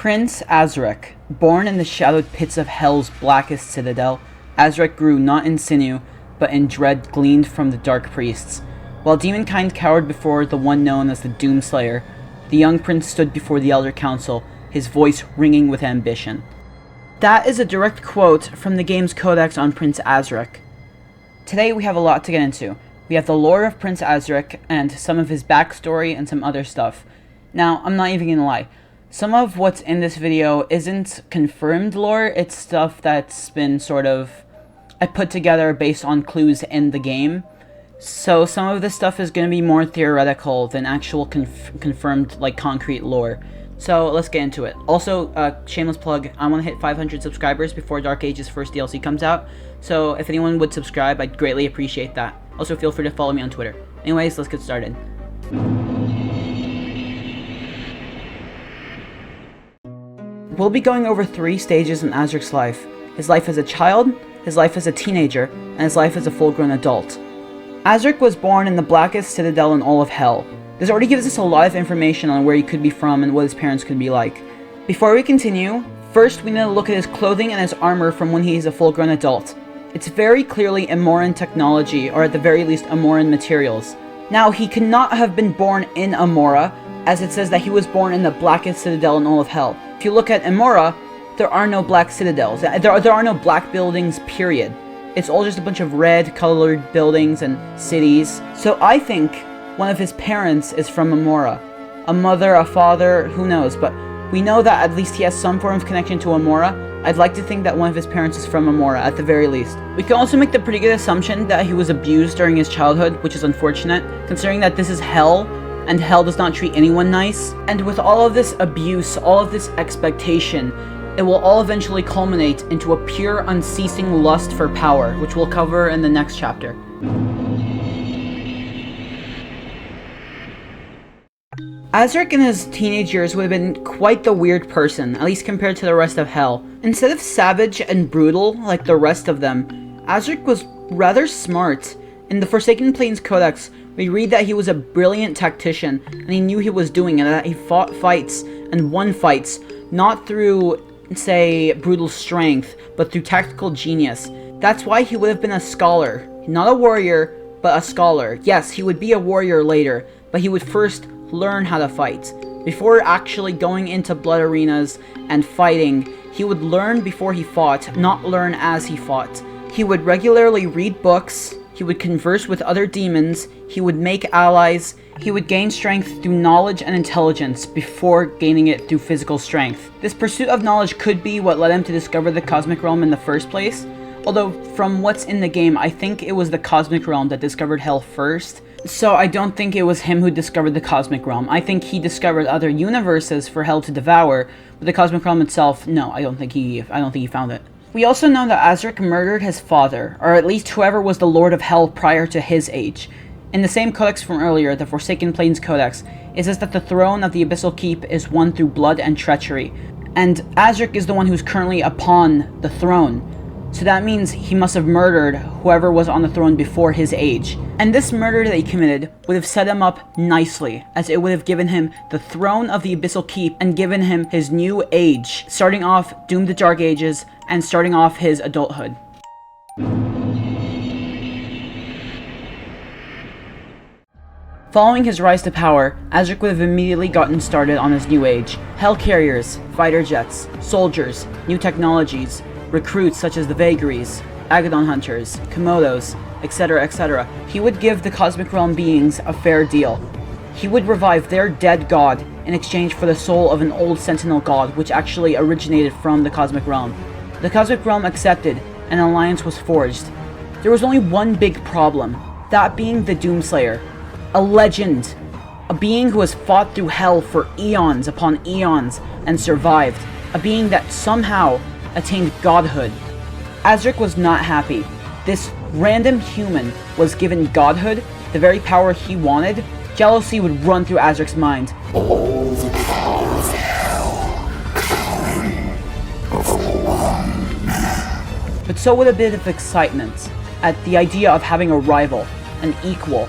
Prince Ahzrak, born in the shadowed pits of Hell's blackest citadel, Ahzrak grew not in sinew, but in dread gleaned from the dark priests. While demonkind cowered before the one known as the Doomslayer, the young prince stood before the Elder Council, his voice ringing with ambition. That is a direct quote from the game's codex on Prince Ahzrak. Today we have a lot to get into. We have the lore of Prince Ahzrak and some of his backstory and some other stuff. Now, I'm not even gonna lie. Some of what's in this video isn't confirmed lore, it's stuff that's been I put together based on clues in the game. So some of this stuff is going to be more theoretical than actual confirmed, concrete lore. So let's get into it. Also, shameless plug, I want to hit 500 subscribers before Dark Age's first DLC comes out. So if anyone would subscribe, I'd greatly appreciate that. Also, feel free to follow me on Twitter. Anyways, let's get started. We'll be going over 3 stages in Ahzrak's life. His life as a child, his life as a teenager, and his life as a full-grown adult. Ahzrak was born in the blackest citadel in all of Hell. This already gives us a lot of information on where he could be from and what his parents could be like. Before we continue, first we need to look at his clothing and his armor from when he is a full-grown adult. It's very clearly Amoran technology, or at the very least Amoran materials. Now, he could not have been born in Amora, as it says that he was born in the blackest citadel in all of Hell. If you look at Amora, there are no black citadels. There are no black buildings, period. It's all just a bunch of red-colored buildings and cities. So I think one of his parents is from Amora. A mother, a father, who knows, but we know that at least he has some form of connection to Amora. I'd like to think that one of his parents is from Amora, at the very least. We can also make the pretty good assumption that he was abused during his childhood, which is unfortunate, considering that this is Hell, and Hell does not treat anyone nice. And with all of this abuse, all of this expectation, it will all eventually culminate into a pure, unceasing lust for power, which we'll cover in the next chapter. Ahzrak in his teenage years would have been quite the weird person, at least compared to the rest of Hell. Instead of savage and brutal like the rest of them, Ahzrak was rather smart. In the Forsaken Plains Codex, we read that he was a brilliant tactician, and he knew he was doing it, and that he fought fights and won fights, not through, say, brutal strength, but through tactical genius. That's why he would have been a scholar. Not a warrior, but a scholar. Yes, he would be a warrior later, but he would first learn how to fight. Before actually going into blood arenas and fighting, he would learn before he fought, not learn as he fought. He would regularly read books, he would converse with other demons, he would make allies, he would gain strength through knowledge and intelligence before gaining it through physical strength. This pursuit of knowledge could be what led him to discover the Cosmic Realm in the first place, although from what's in the game, I think it was the Cosmic Realm that discovered Hell first. So I don't think it was him who discovered the Cosmic Realm. I think he discovered other universes for Hell to devour, but the Cosmic Realm itself, no, I don't think he found it. We also know that Ahzrak murdered his father, or at least whoever was the Lord of Hell prior to his age. In the same codex from earlier, the Forsaken Plains Codex, it says that the throne of the Abyssal Keep is won through blood and treachery, and Ahzrak is the one who's currently upon the throne. So that means he must have murdered whoever was on the throne before his age. And this murder that he committed would have set him up nicely, as it would have given him the throne of the Abyssal Keep and given him his new age, starting off Doom the Dark Ages and starting off his adulthood. Following his rise to power, Ahzrak would have immediately gotten started on his new age. Hell carriers, fighter jets, soldiers, new technologies, recruits such as the Vagaries, Agadon hunters, Komodos, etc., etc. He would give the Cosmic Realm beings a fair deal. He would revive their dead god in exchange for the soul of an old Sentinel god, which actually originated from the Cosmic Realm. The Cosmic Realm accepted, and an alliance was forged. There was only one big problem, that being the Doomslayer. A legend. A being who has fought through Hell for eons upon eons and survived. A being that somehow attained godhood. Ahzrak was not happy. This random human was given godhood, the very power he wanted. Jealousy would run through Ahzrak's mind. All the power of Hell coming of one. But so would a bit of excitement at the idea of having a rival, an equal.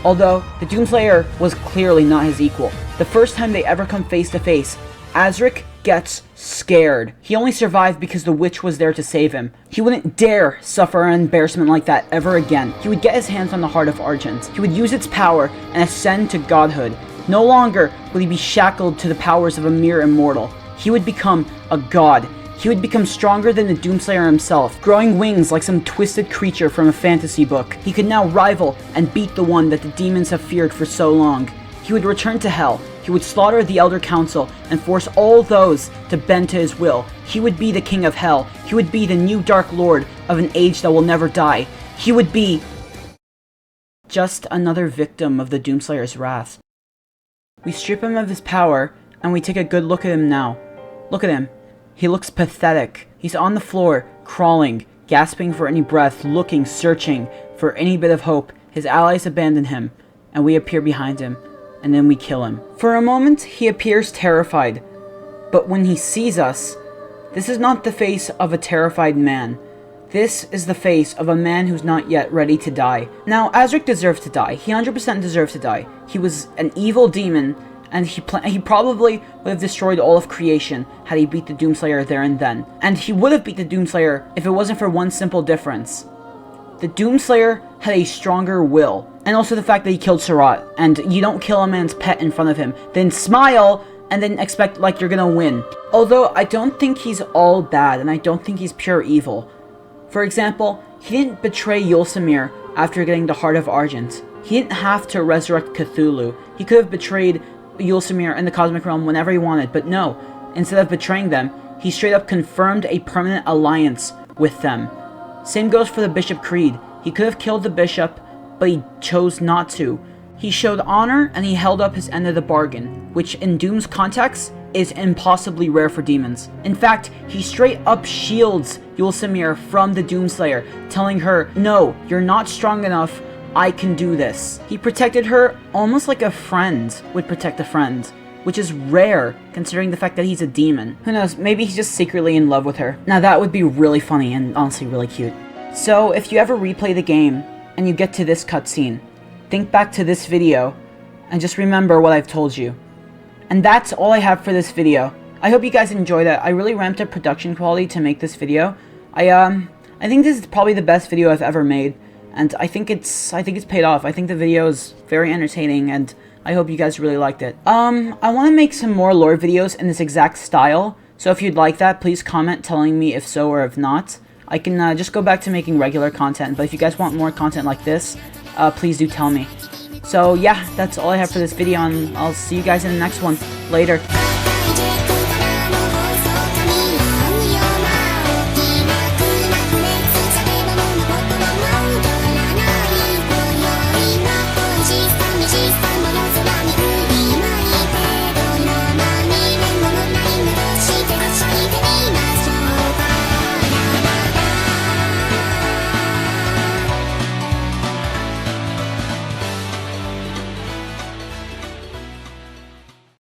Although the Doomslayer was clearly not his equal. The first time they ever come face to face, Ahzrak gets scared. He only survived because the witch was there to save him. He wouldn't dare suffer an embarrassment like that ever again. He would get his hands on the Heart of Argent. He would use its power and ascend to godhood. No longer would he be shackled to the powers of a mere immortal. He would become a god. He would become stronger than the Doomslayer himself, growing wings like some twisted creature from a fantasy book. He could now rival and beat the one that the demons have feared for so long. He would return to hell. He would slaughter the Elder Council and force all those to bend to his will. He would be the king of hell. He would be the new Dark Lord of an age that will never die. He would be just another victim of the Doomslayer's wrath. We strip him of his power, and we take a good look at him now. Look at him. He looks pathetic. He's on the floor, crawling, gasping for any breath, looking, searching for any bit of hope. His allies abandon him, and we appear behind him, and then we kill him. For a moment, he appears terrified, but when he sees us, this is not the face of a terrified man. This is the face of a man who's not yet ready to die. Now, Ahzrak deserved to die. He 100% deserved to die. He was an evil demon, and he probably would have destroyed all of creation had he beat the Doomslayer there and then. And he would have beat the Doomslayer if it wasn't for one simple difference. The Doomslayer had a stronger will, and also the fact that he killed Surratt, and you don't kill a man's pet in front of him, then smile, and then expect like you're gonna win. Although, I don't think he's all bad, and I don't think he's pure evil. For example, he didn't betray Yulsamir after getting the Heart of Argent. He didn't have to resurrect Cthulhu. He could have betrayed Yulsamir and the Cosmic Realm whenever he wanted, but no. Instead of betraying them, he straight up confirmed a permanent alliance with them. Same goes for the Bishop Creed. He could have killed the Bishop, but he chose not to. He showed honor and he held up his end of the bargain, which in Doom's context is impossibly rare for demons. In fact, he straight up shields Yulsamir from the Doomslayer, telling her, no, you're not strong enough, I can do this. He protected her almost like a friend would protect a friend, which is rare considering the fact that he's a demon. Who knows, maybe he's just secretly in love with her. Now that would be really funny and honestly really cute. So if you ever replay the game and you get to this cutscene, think back to this video and just remember what I've told you. And that's all I have for this video. I hope you guys enjoyed it. I really ramped up production quality to make this video. I think this is probably the best video I've ever made. And I think it's paid off. I think the video is very entertaining, and I hope you guys really liked it. I want to make some more lore videos in this exact style, so if you'd like that, please comment telling me if so or if not. I can just go back to making regular content, but if you guys want more content like this, please do tell me. So yeah, that's all I have for this video, and I'll see you guys in the next one. Later.